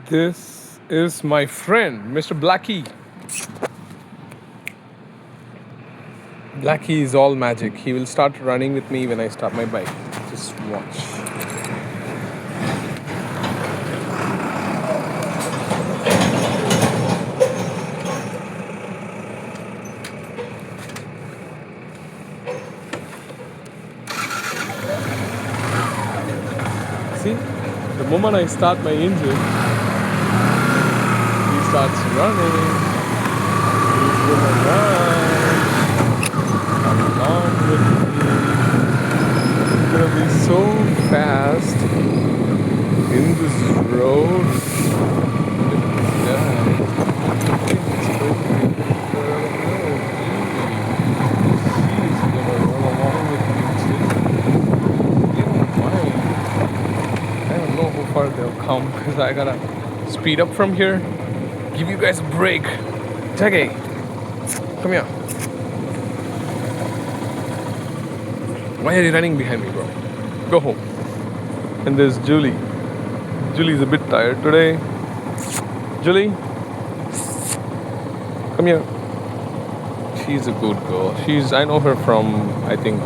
This is my friend, Mr. Blackie. Blackie is all magic. He will start running with me when I start my bike. Just watch. See, the moment I start my engine, he starts running. He's gonna run. Come along with me. It's gonna be so fast in this road. Look at this guy. He's totally She's gonna run along with me too. They don't mind. I don't know how far they'll come because I gotta speed up from here. Give you guys a break. Jaggy, come here. Why are you running behind me, bro? Go home. And there's Julie. Julie's a bit tired today. Julie, come here. She's a good girl. I know her from, I think,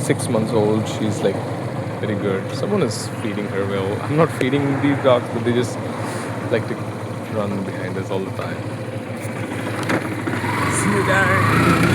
6 months old. She's like very good. Someone is feeding her well. I'm not feeding these dogs, but they just like to run behind us all the time. See you guys.